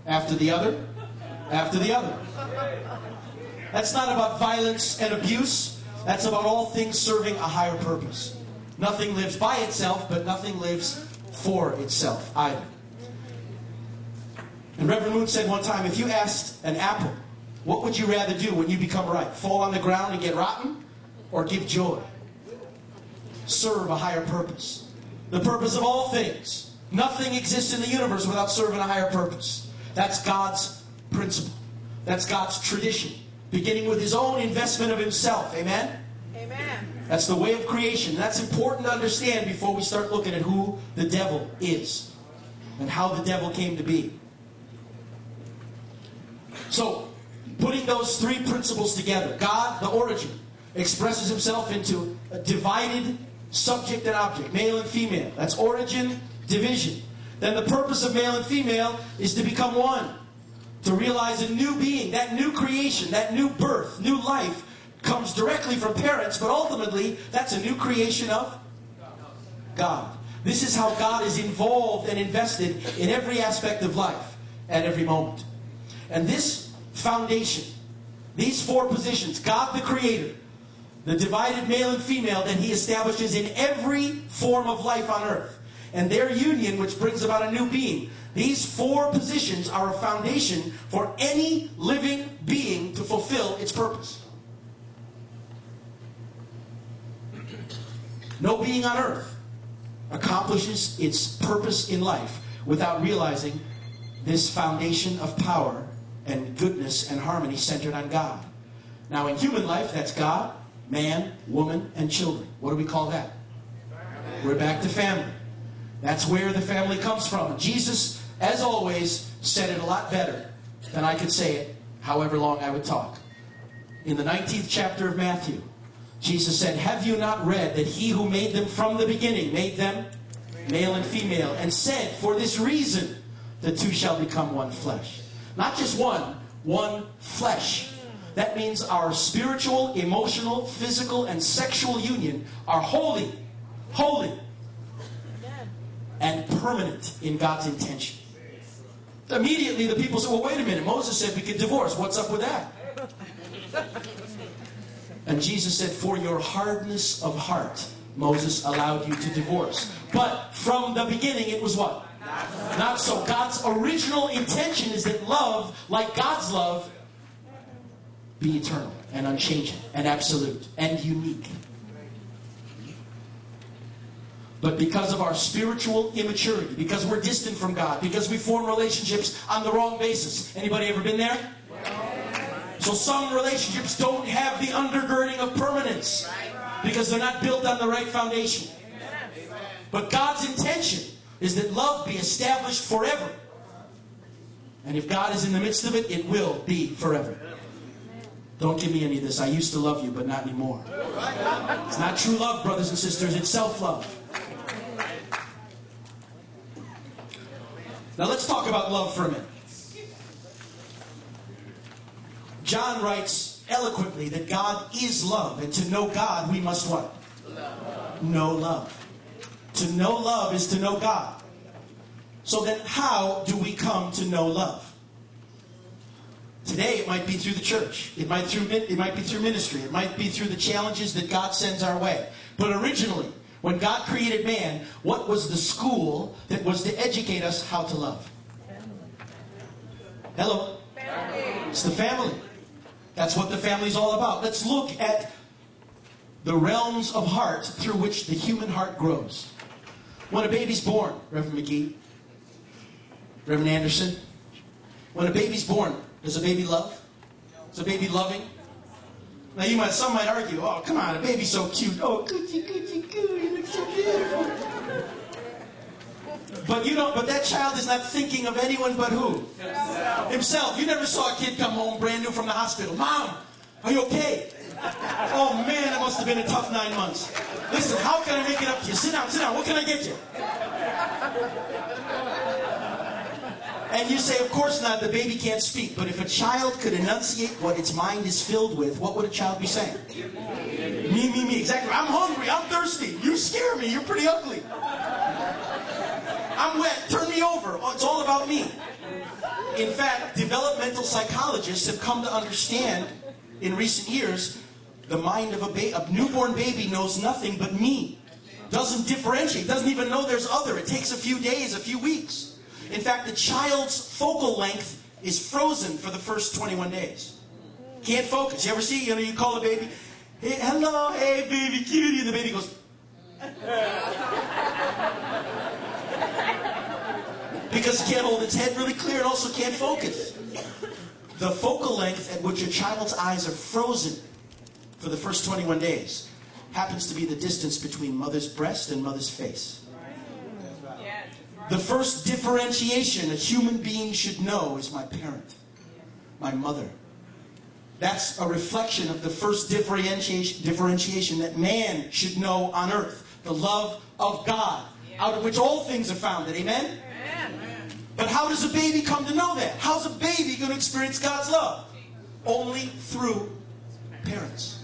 after the other, after the other. That's not about violence and abuse. That's about all things serving a higher purpose. Nothing lives by itself, but nothing lives for itself either. And Reverend Moon said one time, if you asked an apple, what would you rather do when you become ripe? Fall on the ground and get rotten? Or give joy? Serve a higher purpose. The purpose of all things. Nothing exists in the universe without serving a higher purpose. That's God's principle. That's God's tradition. Beginning with His own investment of Himself. Amen? Amen. That's the way of creation. That's important to understand before we start looking at who the devil is. And how the devil came to be. So, putting those three principles together. God, the origin, expresses Himself into a divided subject and object. Male and female. That's origin, division. Then the purpose of male and female is to become one. To realize a new being, that new creation, that new birth, new life comes directly from parents, but ultimately that's a new creation of God. This is how God is involved and invested in every aspect of life at every moment. And this foundation, these four positions, God the Creator, the divided male and female that He establishes in every form of life on earth, and their union which brings about a new being. These four positions are a foundation for any living being to fulfill its purpose. No being on earth accomplishes its purpose in life without realizing this foundation of power and goodness and harmony centered on God. Now in human life, that's God, man, woman, and children. What do we call that? We're back to family. That's where the family comes from. Jesus, as always, said it a lot better than I could say it, however long I would talk. In the 19th chapter of Matthew, Jesus said, have you not read that He who made them from the beginning made them male and female, and said, for this reason, the two shall become one flesh. Not just one flesh. That means our spiritual, emotional, physical, and sexual union are holy, and permanent in God's intention. Immediately the people said, well, wait a minute, Moses said we could divorce. What's up with that? And Jesus said, for your hardness of heart, Moses allowed you to divorce. But from the beginning it was what? Not so. God's original intention is that love, like God's love, be eternal and unchanging and absolute and unique. But because of our spiritual immaturity, because we're distant from God, because we form relationships on the wrong basis. Anybody ever been there? So some relationships don't have the undergirding of permanence because they're not built on the right foundation. But God's intention is that love be established forever. And if God is in the midst of it, it will be forever. Don't give me any of this. I used to love you, but not anymore. It's not true love, brothers and sisters. It's self-love. Now let's talk about love for a minute. John writes eloquently that God is love, and to know God we must what? Know love. To know love is to know God. So then how do we come to know love? Today it might be through the church. It might be through ministry. It might be through the challenges that God sends our way. But originally, when God created man, what was the school that was to educate us how to love? Hello? Family. It's the family. That's what the family's all about. Let's look at the realms of heart through which the human heart grows. When a baby's born, Reverend McGee, Reverend Anderson, when a baby's born, does a baby love? Is a baby loving? Now some might argue, oh, come on, a baby's so cute. Oh, coochie, coochie, coo, you look so beautiful. But that child is not thinking of anyone but who? Himself. You never saw a kid come home brand new from the hospital. Mom, are you okay? Oh man, it must have been a tough 9 months. Listen, how can I make it up to you? Sit down, what can I get you? And you say, of course not, the baby can't speak. But if a child could enunciate what its mind is filled with, what would a child be saying? Me, exactly. I'm hungry, I'm thirsty. You scare me, you're pretty ugly. I'm wet, turn me over. Oh, it's all about me. In fact, developmental psychologists have come to understand in recent years the mind of a newborn baby knows nothing but me. Doesn't differentiate, doesn't even know there's other. It takes a few days, a few weeks. In fact, the child's focal length is frozen for the first 21 days. Can't focus. You ever see, you call a baby, hey, hello, hey, baby cutie, and the baby goes, because it can't hold its head really clear and also can't focus. The focal length at which a child's eyes are frozen for the first 21 days happens to be the distance between mother's breast and mother's face. The first differentiation a human being should know is my parent, my mother. That's a reflection of the first differentiation that man should know on earth. The love of God, out of which all things are founded. Amen? But how does a baby come to know that? How's a baby going to experience God's love? Only through parents.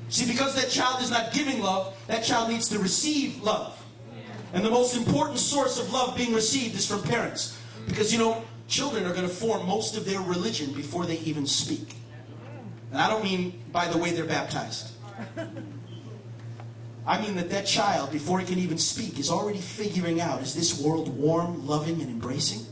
See, because that child is not giving love, that child needs to receive love. And the most important source of love being received is from parents. Because, children are going to form most of their religion before they even speak. And I don't mean by the way they're baptized. I mean that child, before he can even speak, is already figuring out, is this world warm, loving, and embracing?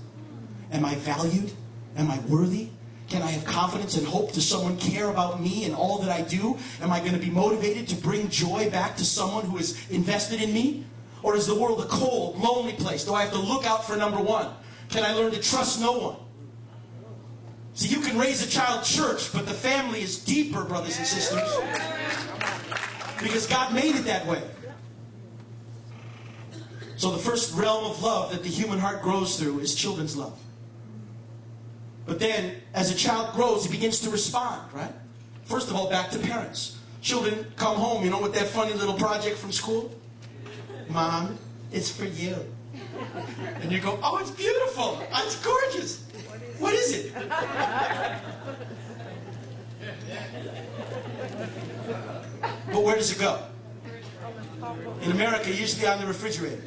Am I valued? Am I worthy? Can I have confidence and hope? Does someone care about me and all that I do? Am I going to be motivated to bring joy back to someone who is invested in me? Or is the world a cold, lonely place? Do I have to look out for number one? Can I learn to trust no one? See, you can raise a child church, but the family is deeper, brothers and sisters. Because God made it that way. So the first realm of love that the human heart grows through is children's love. But then, as a child grows, he begins to respond, right? First of all, back to parents. Children come home, with that funny little project from school? Mom, it's for you. And you go, oh, it's beautiful. It's gorgeous. What is it? But where does it go? In America, usually on the refrigerator.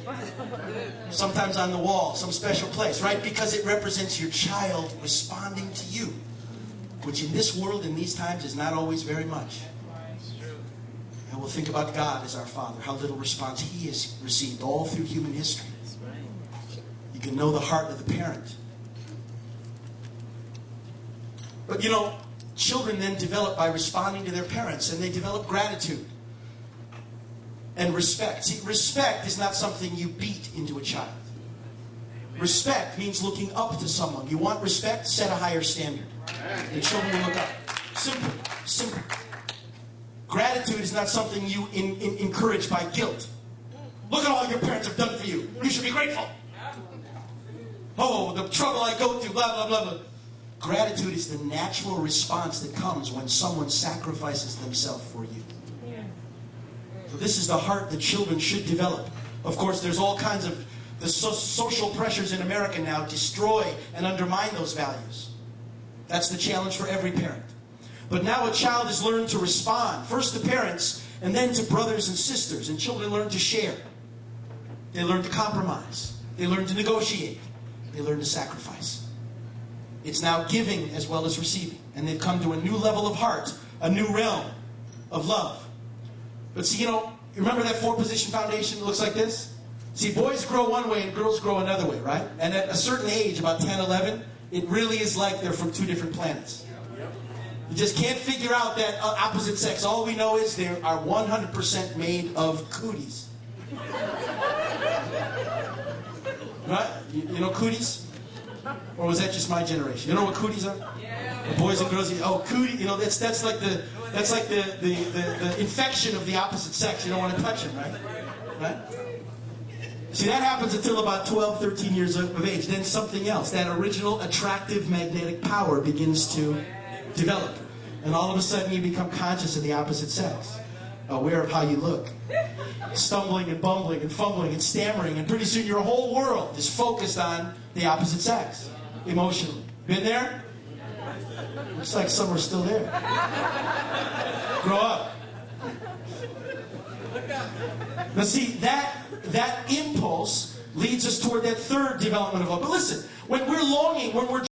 Sometimes on the wall, some special place, right? Because it represents your child responding to you. Which in this world, in these times, is not always very much. And we'll think about God as our Father, how little response He has received all through human history. You can know the heart of the parent. But children then develop by responding to their parents, and they develop gratitude and respect. See, respect is not something you beat into a child. Respect means looking up to someone. You want respect? Set a higher standard. And children will look up. Simple. Simple. Gratitude is not something you encourage by guilt. Look at all your parents have done for you. You should be grateful. Oh, the trouble I go through, blah, blah, blah, blah. Gratitude is the natural response that comes when someone sacrifices themselves for you. So this is the heart that children should develop. Of course, there's all kinds of the social pressures in America now destroy and undermine those values. That's the challenge for every parent. But now a child has learned to respond, first to parents, and then to brothers and sisters. And children learn to share. They learn to compromise. They learn to negotiate. They learn to sacrifice. It's now giving as well as receiving. And they've come to a new level of heart, a new realm of love. But see, you remember that four-position foundation that looks like this? See, boys grow one way and girls grow another way, right? And at a certain age, about 10, 11, it really is like they're from two different planets. You just can't figure out that opposite sex. All we know is they are 100% made of cooties. Right? You know cooties? Or was that just my generation? You know what cooties are? Yeah. The boys and girls. Cootie. That's like the infection of the opposite sex. You don't want to touch them, right? See, that happens until about 12, 13 years of age. Then something else. That original attractive magnetic power begins to develop. And all of a sudden you become conscious of the opposite sex. Aware of how you look. Stumbling and bumbling and fumbling and stammering. And pretty soon your whole world is focused on the opposite sex. Emotionally. Been there? Looks like some are still there. Grow up. Now see, that impulse leads us toward that third development of love. But listen, When we're longing, when we're